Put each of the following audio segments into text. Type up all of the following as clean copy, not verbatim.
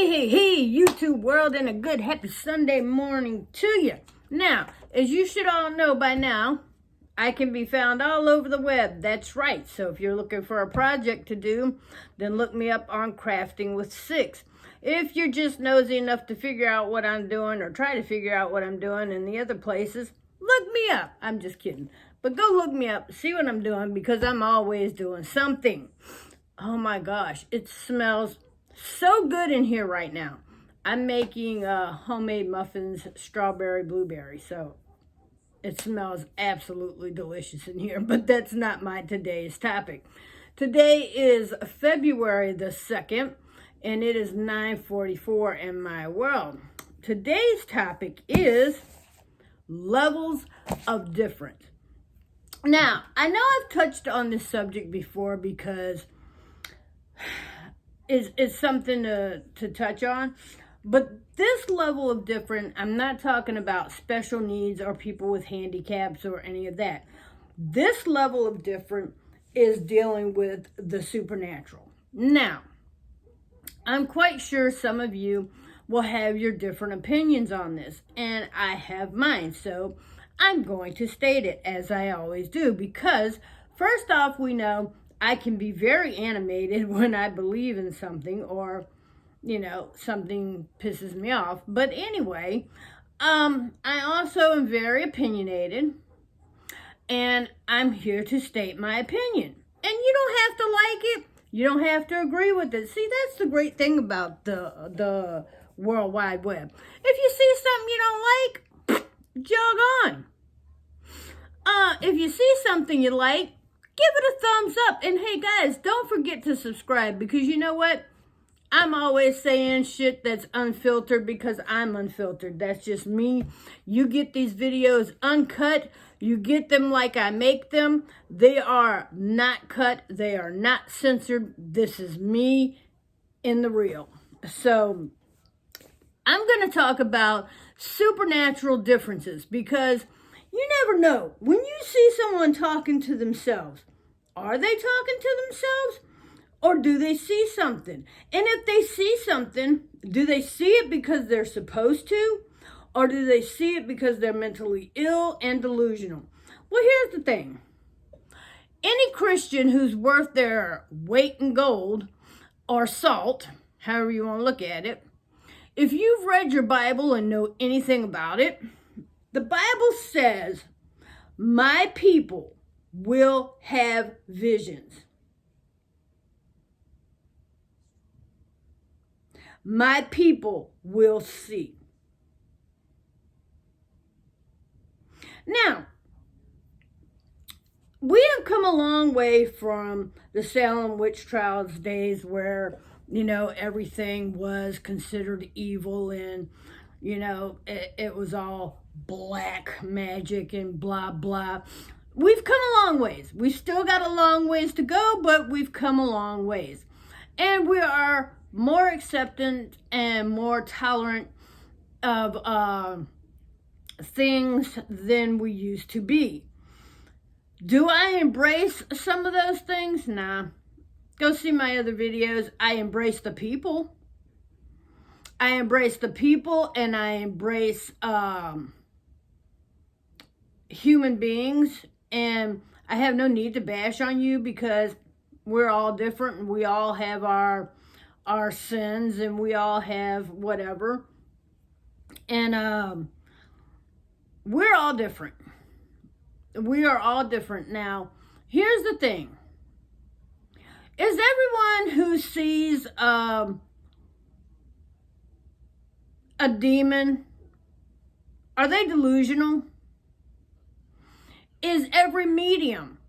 Hey, YouTube world, and a good happy Sunday morning to you. Now, as you should all know by now, I can be found all over the web. That's right. So if you're looking for a project to do, then look me up on Crafting with Six. If you're just nosy enough to figure out what I'm doing or try to figure out what I'm doing in the other places, look me up. I'm just kidding. But go look me up, see what I'm doing, because I'm always doing something. Oh my gosh, it smells so good in here right now. I'm making homemade muffins, strawberry, blueberry, so it smells absolutely delicious in here, but that's not my today's topic. Today is February the 2nd, and it is 9:44 in my world. Today's topic is levels of difference. Now, I know I've touched on this subject before because it's something to touch on. But this level of different, I'm not talking about special needs or people with handicaps or any of that. This level of different is dealing with the supernatural. Now, I'm quite sure some of you will have your different opinions on this, and I have mine. So I'm going to state it as I always do, because first off, we know I can be very animated when I believe in something or, something pisses me off. But anyway, I also am very opinionated, and I'm here to state my opinion. And you don't have to like it. You don't have to agree with it. See, that's the great thing about the World Wide Web. If you see something you don't like, jog on. If you see something you like, give it a thumbs up. And hey guys, don't forget to subscribe, because you know what? I'm always saying shit that's unfiltered because I'm unfiltered. That's just me. You get these videos uncut. You get them like I make them. They are not cut. They are not censored. This is me in the real. So I'm going to talk about supernatural differences, because you never know. When you see someone talking to themselves, are they talking to themselves, or do they see something? And if they see something, do they see it because they're supposed to, or do they see it because they're mentally ill and delusional? Well, here's the thing. Any Christian who's worth their weight in gold or salt, however you want to look at it, if you've read your Bible and know anything about it, the Bible says, my people will have visions. My people will see. Now, we have come a long way from the Salem witch trials days where, everything was considered evil, and, it was all black magic and blah, blah. We've come a long ways. We've still got a long ways to go, but we've come a long ways. And we are more acceptant and more tolerant of things than we used to be. Do I embrace some of those things? Nah. Go see my other videos. I embrace the people. I embrace the people, and I embrace human beings. And I have no need to bash on you, because we're all different, and we all have our sins, and we all have whatever. And we're all different. We are all different. Now, here's the thing. Is everyone who sees a demon, are they delusional? Is every medium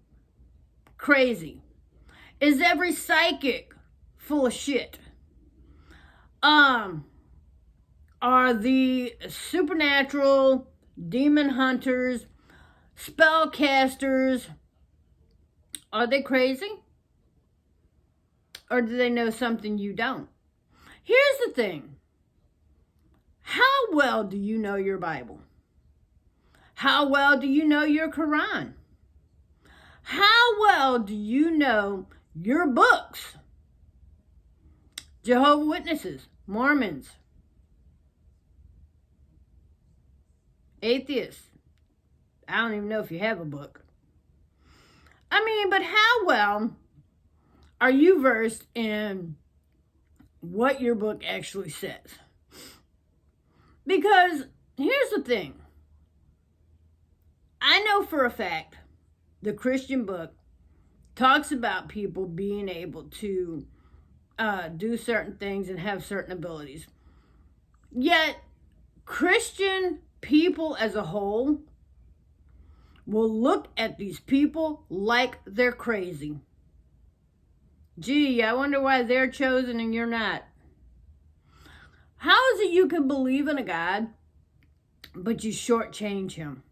crazy? Is every psychic full of shit? Are the supernatural demon hunters, spellcasters, are they crazy? Or do they know something you don't? Here's the thing. How well do you know your Bible? How well do you know your Quran? How well do you know your books? Jehovah's Witnesses, Mormons, atheists. I don't even know if you have a book. I mean, but how well are you versed in what your book actually says? Because here's the thing. I know for a fact the Christian book talks about people being able to do certain things and have certain abilities. Yet, Christian people as a whole will look at these people like they're crazy. Gee, I wonder why they're chosen and you're not. How is it you can believe in a God, but you shortchange him?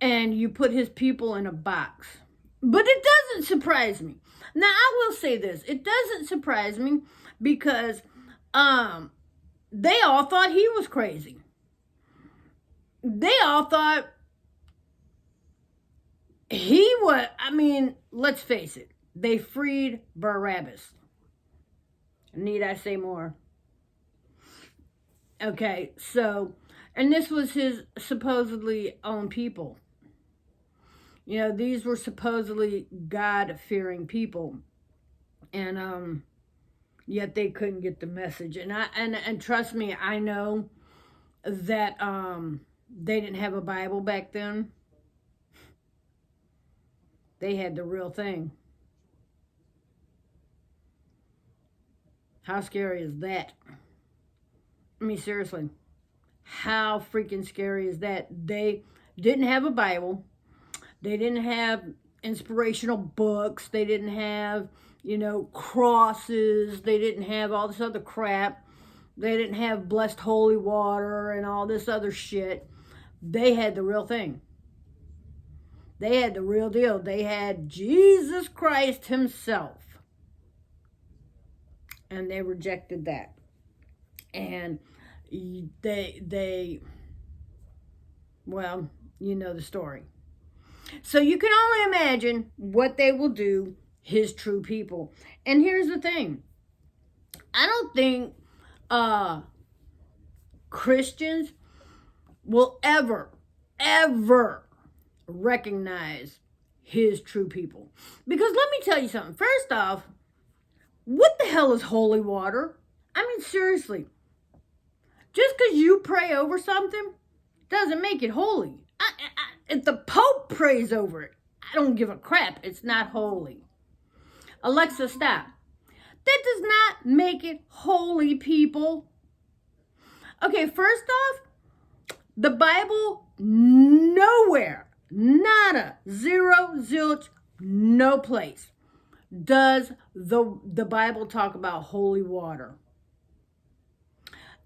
And you put his people in a box. But it doesn't surprise me. Now, I will say this. It doesn't surprise me because they all thought he was crazy. They all thought he was, I mean, let's face it. They freed Barabbas. Need I say more? Okay, so, and this was his supposedly own people. You know, these were supposedly God-fearing people. And yet they couldn't get the message. And trust me, I know that they didn't have a Bible back then. They had the real thing. How scary is that? I mean, seriously. How freaking scary is that? They didn't have a Bible. They didn't have inspirational books. They didn't have, you know, crosses. They didn't have all this other crap. They didn't have blessed holy water and all this other shit. They had the real thing. They had the real deal. They had Jesus Christ himself. And they rejected that. And they well, you know the story. So you can only imagine what they will do, his true people. And here's the thing. I don't think Christians will ever recognize his true people. Because let me tell you something. First off, what the hell is holy water? I mean, seriously. Just because you pray over something doesn't make it holy. If the Pope prays over it, I don't give a crap. It's not holy. Alexa, stop. That does not make it holy, people. Okay, first off, the Bible nowhere, nada, zero, zilch, no place does the Bible talk about holy water.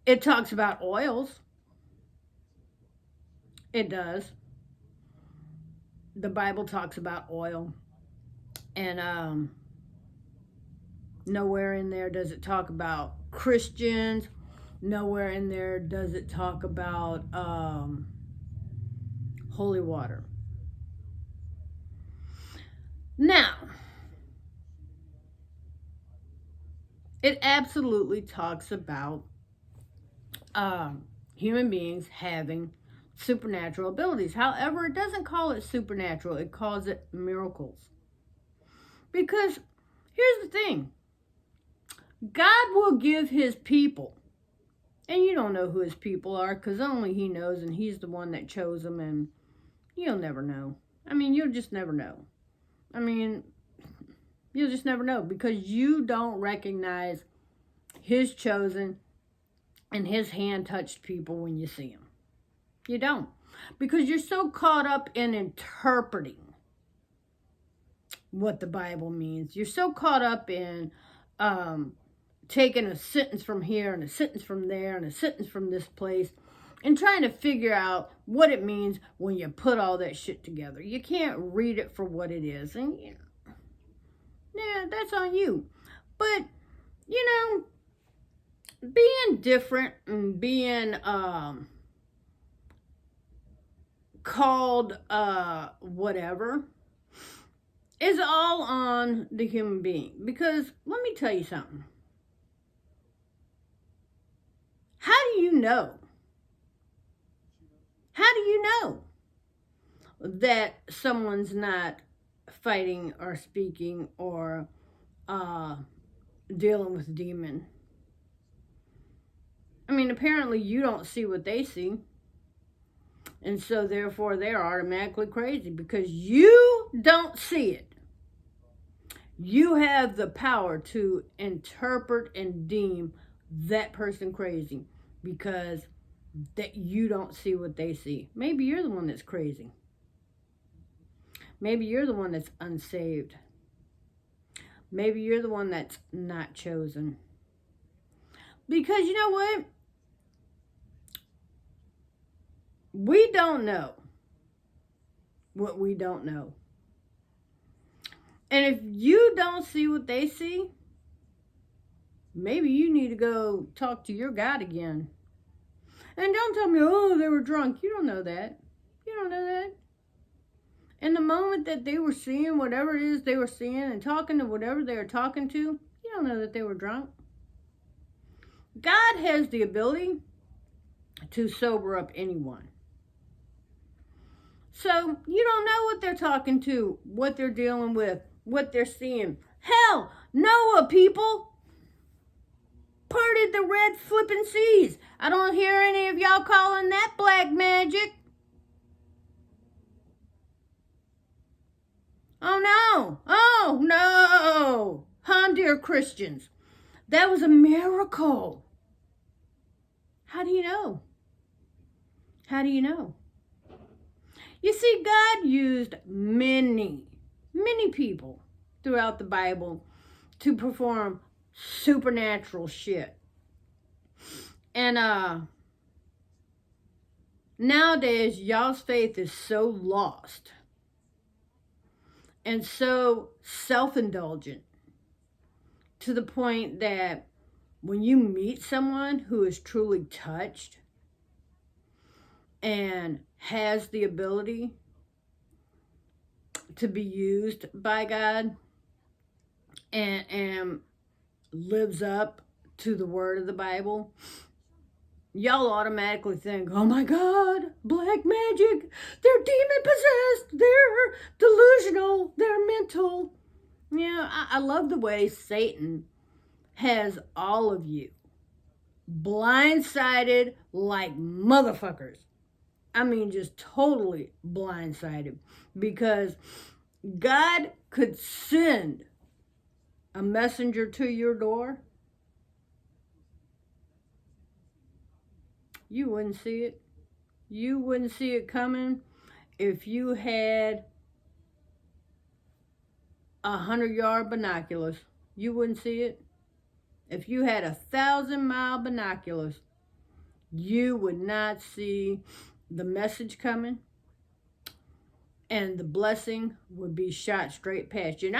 It talks about oils. It does. The Bible talks about oil. And nowhere in there does it talk about Christians. Nowhere in there does it talk about holy water. Now, it absolutely talks about human beings having supernatural abilities. However, it doesn't call it supernatural. It calls it miracles. Because here's the thing. God will give his people, and you don't know who his people are because only he knows, and he's the one that chose them, and you'll never know. I mean, you'll just never know. I mean, you'll just never know because you don't recognize his chosen and his hand-touched people when you see him. You don't. Because you're so caught up in interpreting what the Bible means. You're so caught up in taking a sentence from here and a sentence from there and a sentence from this place and trying to figure out what it means when you put all that shit together. You can't read it for what it is. And, you know, yeah, that's on you. But, you know, being different and being called whatever is all on the human being. Because let me tell you something. you know? How do you know that someone's not fighting or speaking or dealing with a demon? I mean, apparently you don't see what they see. And so therefore they're automatically crazy because you don't see it. You have the power to interpret and deem that person crazy because that you don't see what they see. Maybe you're the one that's crazy. Maybe you're the one that's unsaved. Maybe you're the one that's not chosen. Because you know what? We don't know what we don't know. And if you don't see what they see, maybe you need to go talk to your God again. And don't tell me, oh, they were drunk. You don't know that. You don't know that. In the moment that they were seeing whatever it is they were seeing and talking to whatever they were talking to, you don't know that they were drunk. God has the ability to sober up anyone. So you don't know what they're talking to, what they're dealing with, what they're seeing. Hell, Noah, people, parted the red flipping seas. I don't hear any of y'all calling that black magic. Oh no. Huh, dear Christians? That was a miracle. How do you know? How do you know? You see, God used many people throughout the Bible to perform supernatural shit. And nowadays, y'all's faith is so lost and so self-indulgent to the point that when you meet someone who is truly touched and has the ability to be used by God and lives up to the word of the Bible, y'all automatically think, oh my God, black magic, they're demon possessed, they're delusional, they're mental. Yeah, I love the way Satan has all of you blindsided like motherfuckers. I mean, just totally blindsided because God could send a messenger to your door. You wouldn't see it. You wouldn't see it coming if you had 100-yard binoculars. You wouldn't see it. If you had 1,000-mile binoculars, you would not see the message coming, and the blessing would be shot straight past you. And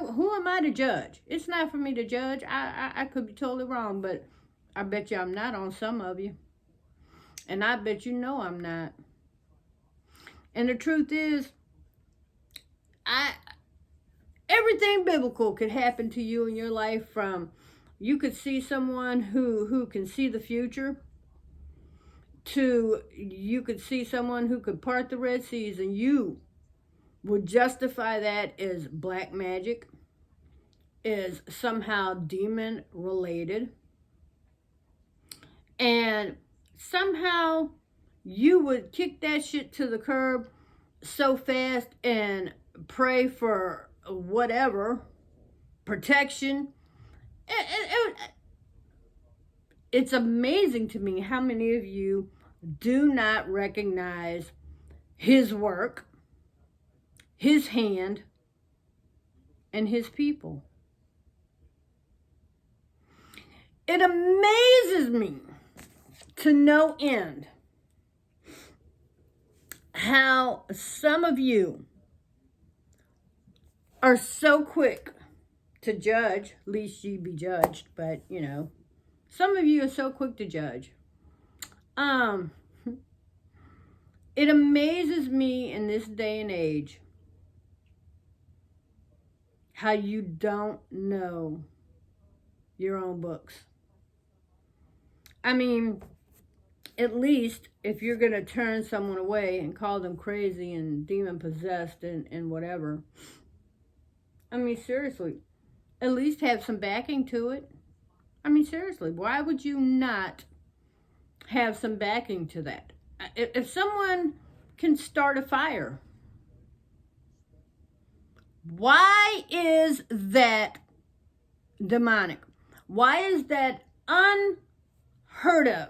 who am I to judge? It's not for me to judge. I could be totally wrong, but I bet you I'm not on some of you. And I bet you know I'm not. And the truth is, everything biblical could happen to you in your life. From you could see someone who can see the future, to you could see someone who could part the Red Seas, and you would justify that as black magic, is somehow demon related, and somehow you would kick that shit to the curb so fast and pray for whatever protection. It's amazing to me how many of you do not recognize his work, his hand, and his people. It amazes me to no end how some of you are so quick to judge, lest ye be judged, but some of you are so quick to judge. It amazes me in this day and age how you don't know your own books. I mean, at least if you're going to turn someone away and call them crazy and demon possessed and whatever, I mean, seriously, at least have some backing to it. I mean, seriously, why would you not have some backing to that? If someone can start a fire, why is that demonic? Why is that unheard of?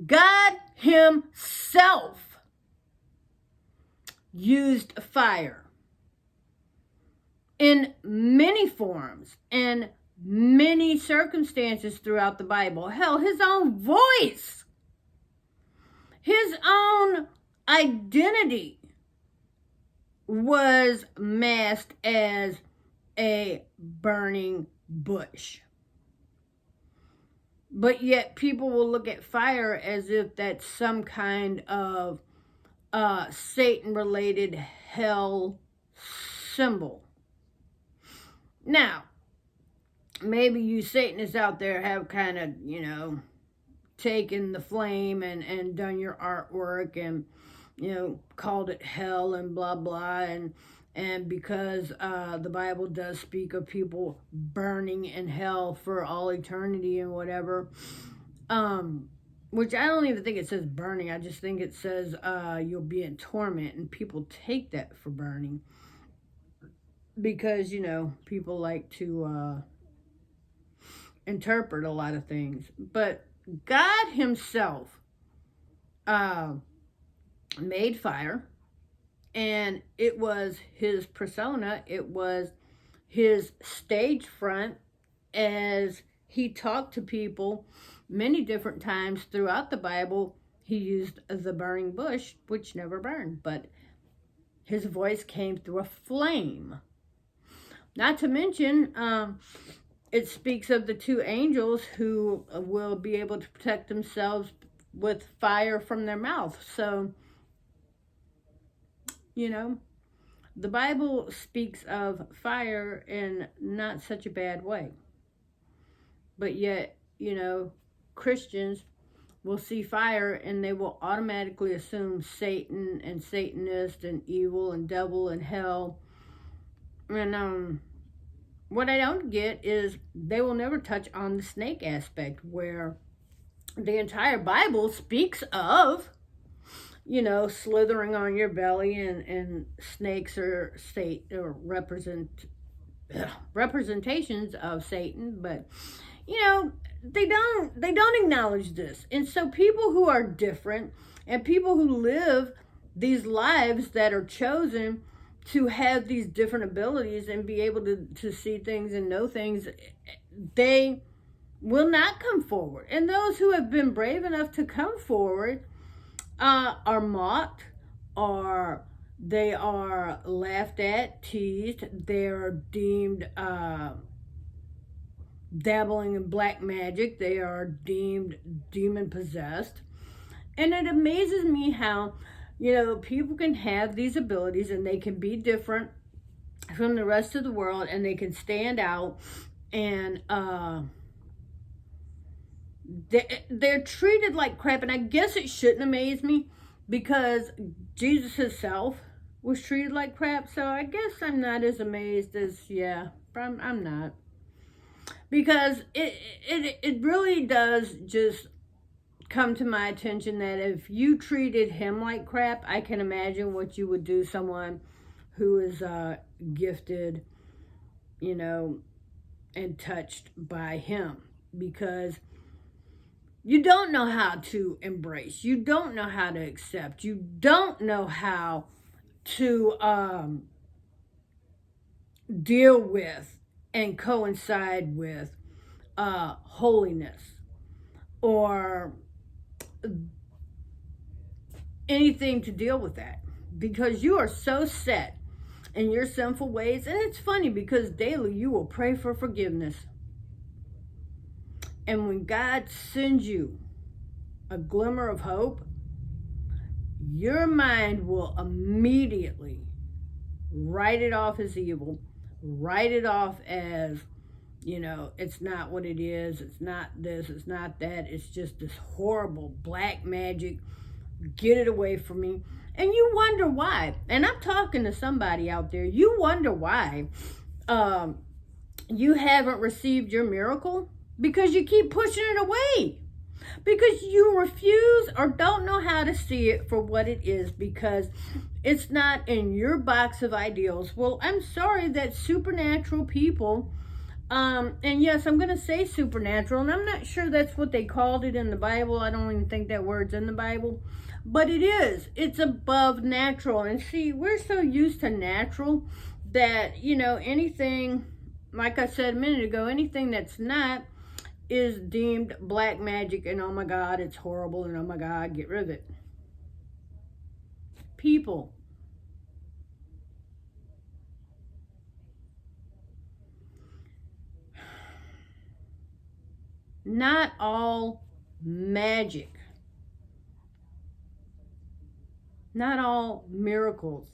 God himself used fire in many forms and many circumstances throughout the Bible. Hell, his own voice, his own identity was masked as a burning bush. But yet people will look at fire as if that's some kind of Satan-related hell symbol. Now, maybe you Satanists out there have kind of, taken the flame and done your artwork and, called it hell and blah, blah. And because the Bible does speak of people burning in hell for all eternity and whatever, which I don't even think it says burning. I just think it says you'll be in torment, and people take that for burning because, people like to interpret a lot of things. But God himself made fire. And it was his persona, it was his stage front as he talked to people many different times throughout the Bible. He used the burning bush, which never burned, but his voice came through a flame. Not to mention, it speaks of the two angels who will be able to protect themselves with fire from their mouth. So, the Bible speaks of fire in not such a bad way. But yet, Christians will see fire and they will automatically assume Satan and Satanist and evil and devil and hell. And what I don't get is they will never touch on the snake aspect, where the entire Bible speaks of slithering on your belly, and snakes are representations of Satan, but they don't acknowledge this. And so people who are different and people who live these lives that are chosen to have these different abilities and be able to see things and know things, they will not come forward. And those who have been brave enough to come forward are mocked, or they are laughed at, teased, they are deemed dabbling in black magic, they are deemed demon possessed. And it amazes me how, people can have these abilities and they can be different from the rest of the world, and they can stand out, and they're treated like crap. And I guess it shouldn't amaze me, because Jesus himself was treated like crap. So I guess I'm not as amazed as, I'm not. Because it really does just come to my attention that if you treated him like crap, I can imagine what you would do someone who is gifted, and touched by him. Because you don't know how to embrace. You don't know how to accept. You don't know how to deal with and coincide with holiness or anything to deal with that. Because you are so set in your sinful ways. And it's funny because daily you will pray for forgiveness. And when God sends you a glimmer of hope, your mind will immediately write it off as evil, write it off as You know, it's not what it is. It's not this. It's not that. It's just this horrible black magic. Get it away from me. And you wonder why. And I'm talking to somebody out there. You wonder why you haven't received your miracle because you keep pushing it away. Because you refuse or don't know how to see it for what it is, because it's not in your box of ideals. Well, I'm sorry that supernatural people, and yes, I'm going to say supernatural, and I'm not sure that's what they called it in the Bible. I don't even think that word's in the Bible, but it is. It's above natural. And see, we're so used to natural that, you know, anything, like I said a minute ago, anything that's not is deemed black magic, and oh my God, it's horrible, and oh my God, get rid of it. People, not all magic, not all miracles,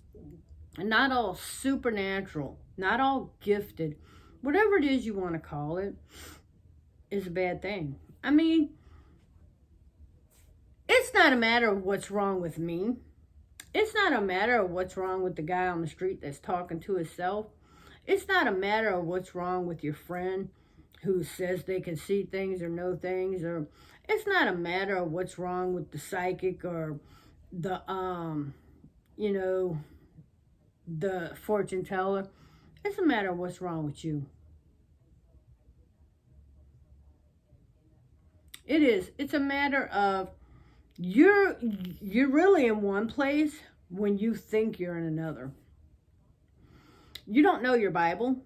not all supernatural, not all gifted, whatever it is you want to call it, is a bad thing. I mean, it's not a matter of what's wrong with me. It's not a matter of what's wrong with the guy on the street that's talking to himself. It's not a matter of what's wrong with your friend who says they can see things or know things, or it's not a matter of what's wrong with the psychic or the you know, the fortune teller. It's a matter of what's wrong with you. It is. It's a matter of you're really in one place when you think you're in another. You don't know your Bible.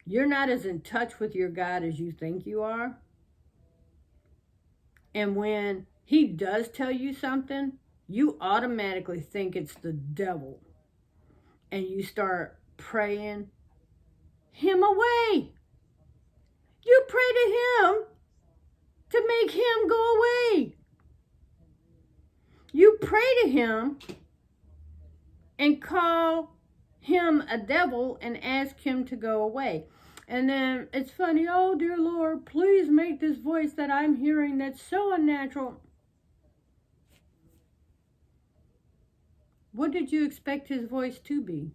You're not as in touch with your God as you think you are. And when he does tell you something, you automatically think it's the devil. And you start praying him away. You pray to him to make him go away. You pray to him and call him a devil and ask him to go away. And then it's funny, oh dear Lord, please make this voice that I'm hearing that's so unnatural. What did you expect his voice to be?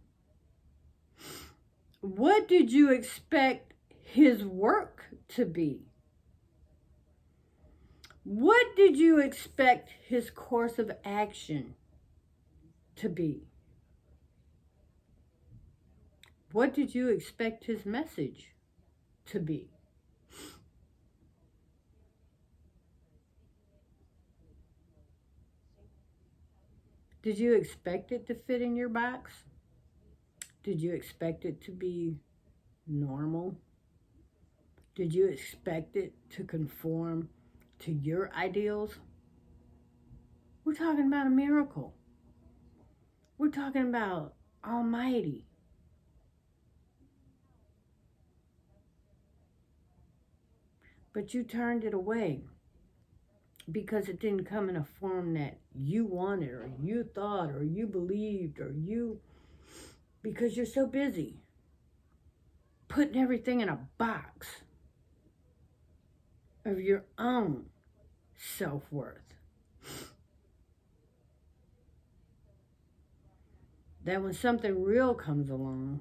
What did you expect his work to be? What did you expect his course of action to be? What did you expect his message to be? Did you expect it to fit in your box? Did you expect it to be normal? Did you expect it to conform to your ideals? We're talking about a miracle. We're talking about Almighty. But you turned it away because it didn't come in a form that you wanted or you thought or you believed or because you're so busy putting everything in a box of your own self-worth. That when something real comes along,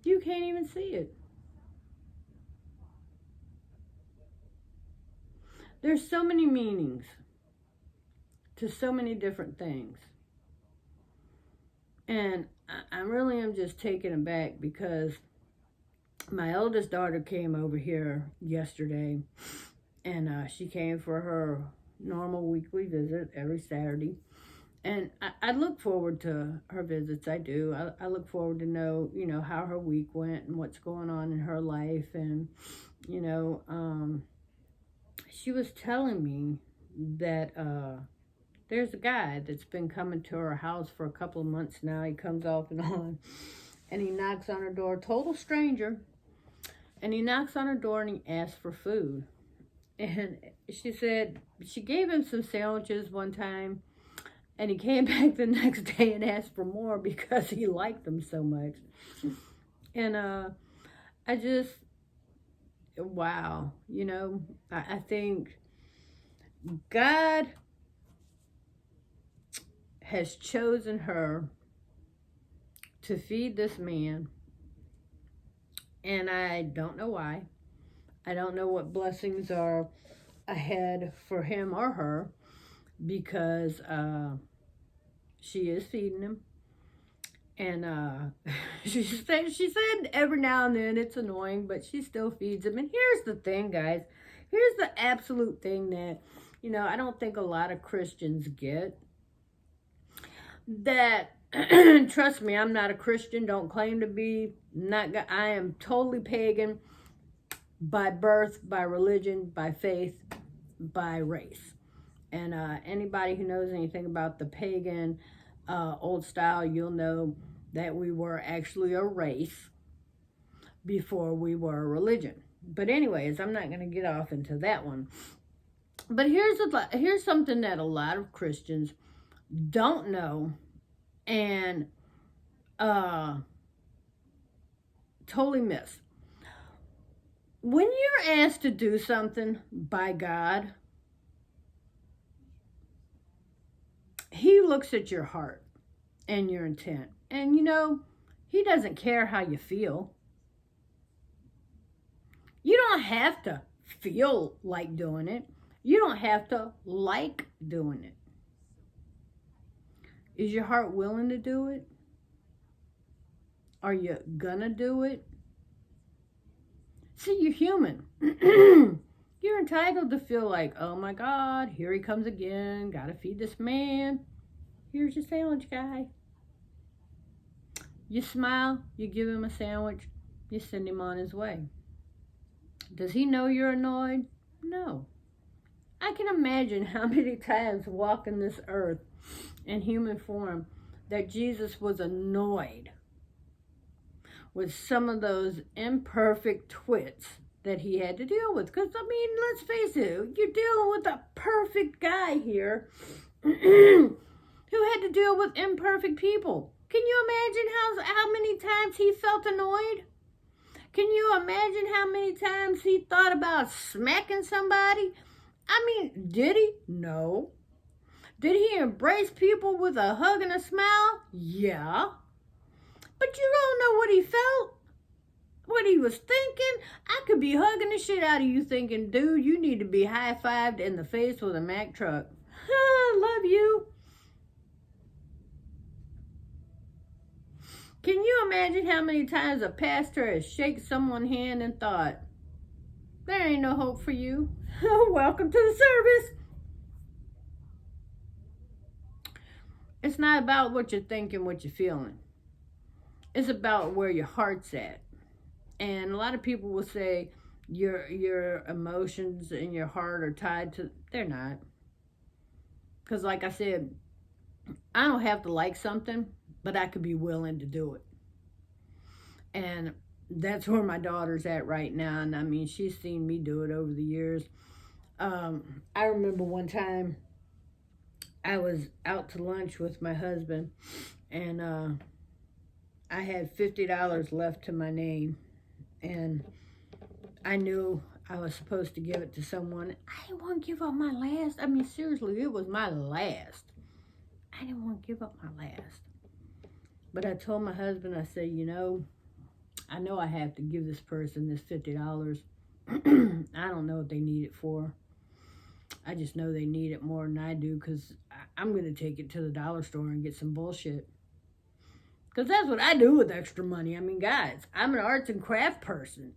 you can't even see it. There's so many meanings to so many different things. And I really am just taken aback because my eldest daughter came over here yesterday, and she came for her normal weekly visit every Saturday. And I look forward to her visits. I do. I look forward to know, how her week went and what's going on in her life. And, she was telling me that there's a guy that's been coming to her house for a couple of months now. He comes off and on, and he knocks on her door, total stranger. And he knocks on her door and he asks for food. And she said she gave him some sandwiches one time, and he came back the next day and asked for more because he liked them so much. And I just, wow, you know, I think God has chosen her to feed this man, and I don't know why. I don't know what blessings are ahead for him or her because she is feeding him. And she said every now and then it's annoying, but she still feeds him. And here's the thing, guys. Here's the absolute thing that, I don't think a lot of Christians get. That, trust me, I'm not a Christian. Don't claim to be. I am totally pagan by birth, by religion, by faith, by race. And anybody who knows anything about the pagan old style, you'll know that we were actually a race before we were a religion. But anyways, I'm not going to get off into that one. But here's something that a lot of Christians don't know and totally miss. When you're asked to do something by God, He looks at your heart and your intent. And He doesn't care how you feel. You don't have to feel like doing it. You don't have to like doing it. Is your heart willing to do it? Are you gonna do it? See, you're human. You're entitled to feel like, oh my God, here he comes again. Gotta feed this man. Here's your sandwich, guy. You smile, you give him a sandwich, you send him on his way. Does he know you're annoyed? No. I can imagine how many times walking this earth in human form that Jesus was annoyed with some of those imperfect twits that he had to deal with. Because, let's face it, you're dealing with a perfect guy here who had to deal with imperfect people. Can you imagine how many times he felt annoyed? Can you imagine how many times he thought about smacking somebody? Did he? No. Did he embrace people with a hug and a smile? Yeah. But you don't know what he felt, what he was thinking. I could be hugging the shit out of you thinking, dude, you need to be high-fived in the face with a Mack truck. Love you. Can you imagine how many times a pastor has shaken someone's hand and thought, there ain't no hope for you. Welcome to the service. It's not about what you're thinking, what you're feeling. It's about where your heart's at. And a lot of people will say your emotions and your heart are tied to, they're not. Because like I said, I don't have to like something, but I could be willing to do it. And that's where my daughter's at right now. And she's seen me do it over the years. I remember one time I was out to lunch with my husband, and I had $50 left to my name, and I knew I was supposed to give it to someone. I didn't want to give up my last. Seriously, it was my last. I didn't want to give up my last. But I told my husband, I said, I know I have to give this person this $50. I don't know what they need it for. I just know they need it more than I do, because I'm going to take it to the dollar store and get some bullshit. Because that's what I do with extra money. Guys, I'm an arts and craft person.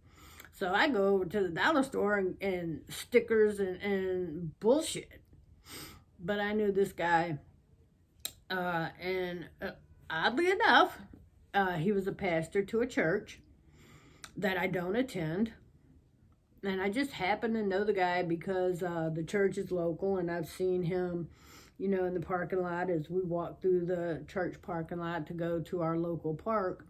So I go over to the dollar store and stickers and bullshit. But I knew this guy, and oddly enough, he was a pastor to a church that I don't attend. And I just happen to know the guy because the church is local, and I've seen him, in the parking lot as we walk through the church parking lot to go to our local park.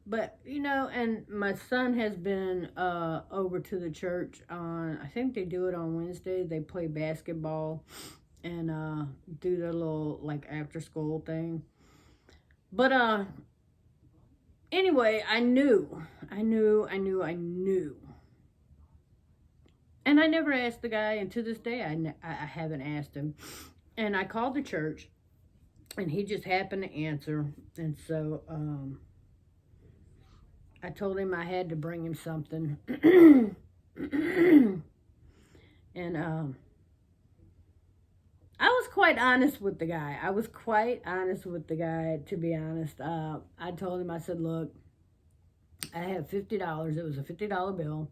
But, and my son has been over to the church on, I think they do it on Wednesday. They play basketball and do their little, after school thing. But anyway, I knew. And I never asked the guy, and to this day, I haven't asked him. And I called the church, and he just happened to answer. And so I told him I had to bring him something. And I was quite honest with the guy. To be honest. I told him, I said, look, I have $50. It was a $50 bill.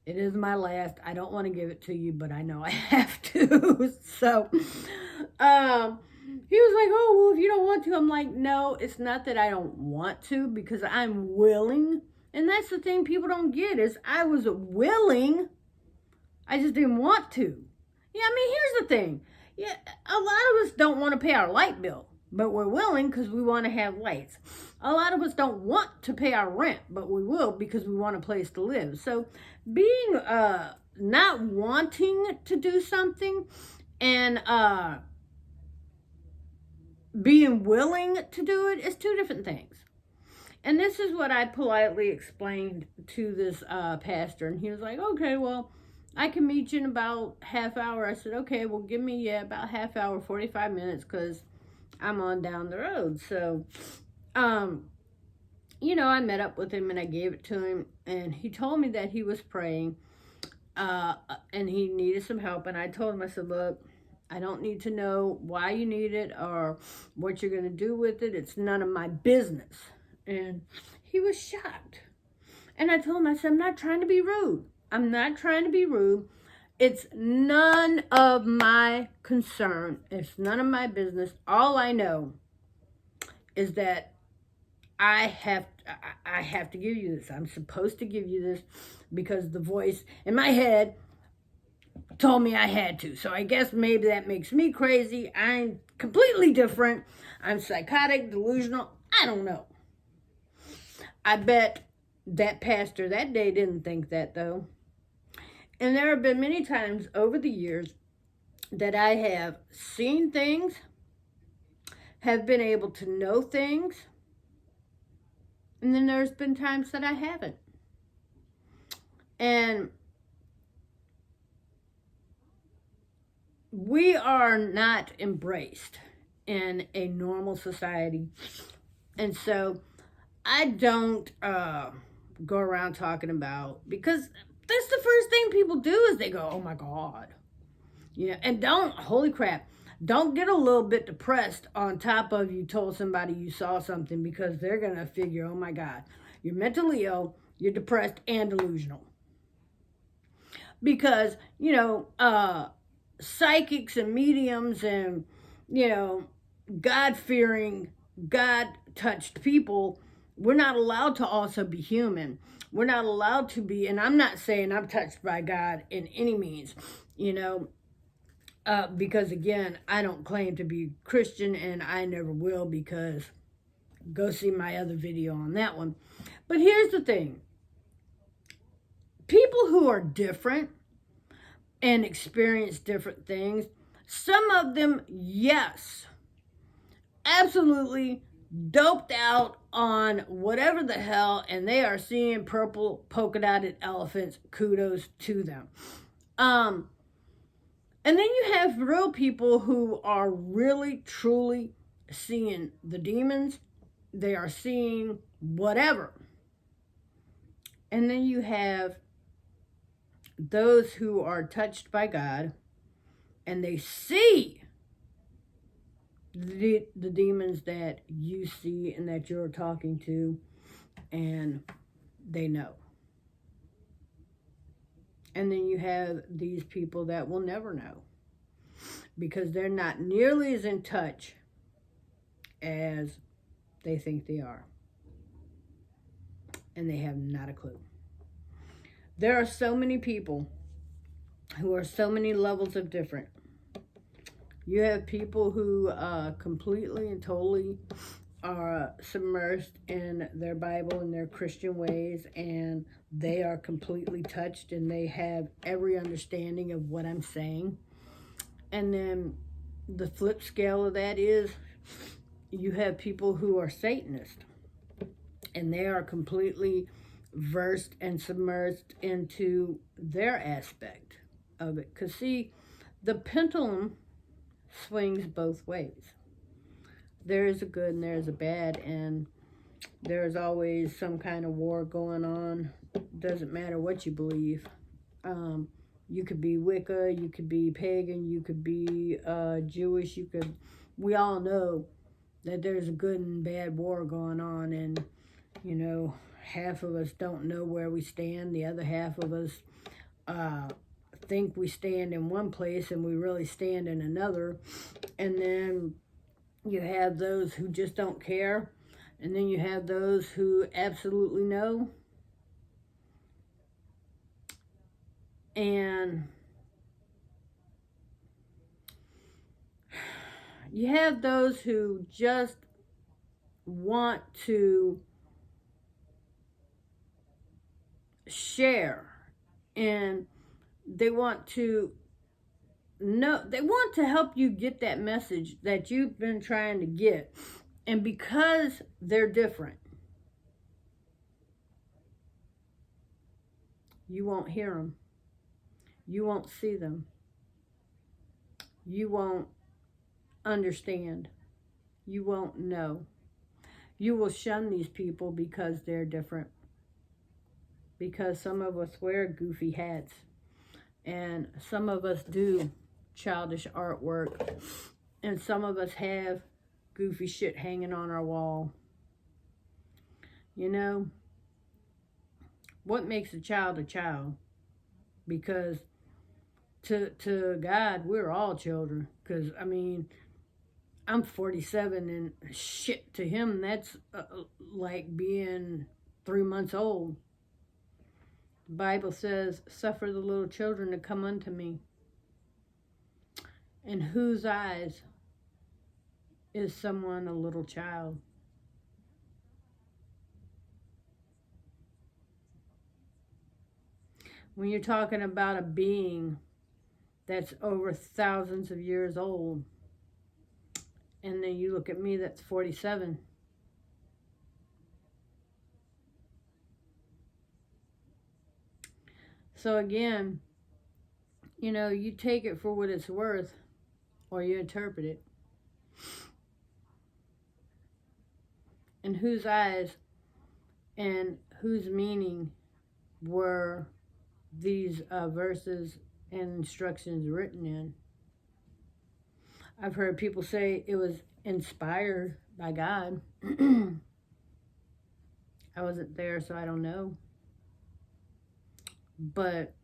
It is my last. I don't want to give it to you, but I know I have to. So, he was like, oh, well, if you don't want to. I'm like, no, it's not that I don't want to, because I'm willing. And that's the thing people don't get, is I was willing. I just didn't want to. Yeah, I mean, here's the thing. Yeah, a lot of us don't want to pay our light bill, but we're willing because we want to have lights. A lot of us don't want to pay our rent, but we will because we want a place to live. So being not wanting to do something and being willing to do it is two different things. And this is what I politely explained to this pastor, and he was like, okay, well, I can meet you in about half hour. I said, okay, well, give me about half hour, 45 minutes, because I'm on down the road. So, I met up with him and I gave it to him, and he told me that he was praying and he needed some help. And I told him, I said, look, I don't need to know why you need it or what you're going to do with it. It's none of my business. And he was shocked. And I told him, I said, I'm not trying to be rude. It's none of my concern. It's none of my business. All I know is that I have to give you this. I'm supposed to give you this because the voice in my head told me I had to. So I guess maybe that makes me crazy. I'm completely different. I'm psychotic, delusional. I don't know. I bet that pastor that day didn't think that, though. And there have been many times over the years that I have seen things, have been able to know things, and then there's been times that I haven't. And we are not embraced in a normal society. And so I don't go around talking about, because that's the first thing people do is they go, oh my God. Yeah, and holy crap, don't get a little bit depressed on top of you told somebody you saw something, because they're going to figure, oh my God, you're mentally ill, you're depressed and delusional. Because, psychics and mediums and, God-fearing, God-touched people, we're not allowed to also be human. We're not allowed to be, and I'm not saying I'm touched by God in any means, because again, I don't claim to be Christian, and I never will, because go see my other video on that one. But here's the thing. People who are different and experience different things, some of them, yes, absolutely doped out on whatever the hell, and they are seeing purple polka dotted elephants. Kudos to them. And then you have real people who are really truly seeing the demons. They are seeing whatever. And then you have those who are touched by God and they see the demons that you see and that you're talking to, and they know. And then you have these people that will never know, because they're not nearly as in touch as they think they are. And they have not a clue. There are so many people who are so many levels of different. You have people who completely and totally are submersed in their Bible and their Christian ways, and they are completely touched and they have every understanding of what I'm saying. And then the flip scale of that is you have people who are Satanists, And they are completely versed and submerged into their aspect of it. Because see, the pendulum swings both ways. There is a good and there's a bad, and there's always some kind of war going on. Doesn't matter what you believe. You could be Wicca, you could be pagan, you could be Jewish, we all know that there's a good and bad war going on, and, you know, half of us don't know where we stand. The other half of us think we stand in one place and we really stand in another. And then you have those who just don't care. And then you have those who absolutely know. And you have those who just want to share, and they want to know, they want to help you get that message that you've been trying to get. And because they're different, you won't hear them. You won't see them. You won't understand. You won't know. You will shun these people because they're different. Because some of us wear goofy hats. And some of us do childish artwork. And some of us have goofy shit hanging on our wall. You know, what makes a child a child? Because to God, we're all children. Because, I mean, I'm 47, and shit, to him, that's like being 3 months old. The Bible says, suffer the little children to come unto me. In whose eyes is someone a little child? When you're talking about a being that's over thousands of years old, and then you look at me that's 47. So again, you know, you take it for what it's worth, or you interpret it. In whose eyes and whose meaning were these verses and instructions written in? I've heard people say it was inspired by God. I wasn't there, so I don't know. But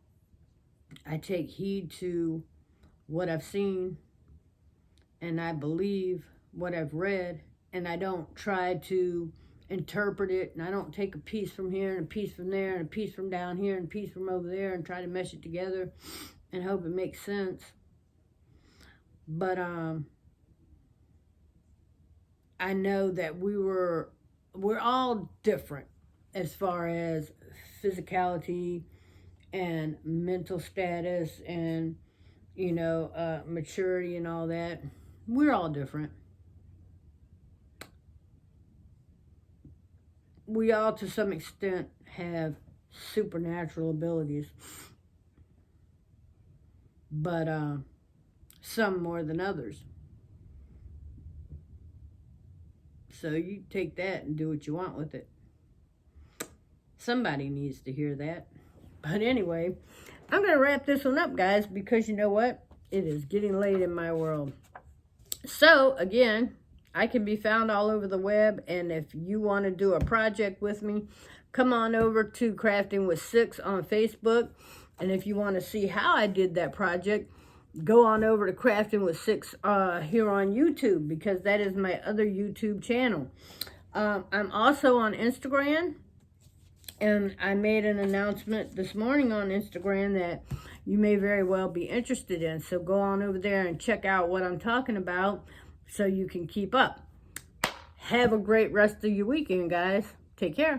I take heed to what I've seen, and I believe what I've read, and I don't try to interpret it, and I don't take a piece from here and a piece from there and a piece from down here and a piece from over there and try to mesh it together and hope it makes sense. But I know that we're all different as far as physicality and mental status and, you know, maturity and all that. We're all different. We all, to some extent, have supernatural abilities. But some more than others. So you take that and do what you want with it. Somebody needs to hear that. But anyway, I'm going to wrap this one up, guys, because you know what? It is getting late in my world. So, again, I can be found all over the web, and if you want to do a project with me, come on over to Crafting with Six on Facebook. And if you want to see how I did that project, go on over to Crafting with Six here on YouTube, because that is my other YouTube channel. I'm also on Instagram, and I made an announcement this morning on Instagram that you may very well be interested in. So go on over there and check out what I'm talking about so you can keep up. Have a great rest of your weekend, guys. Take care.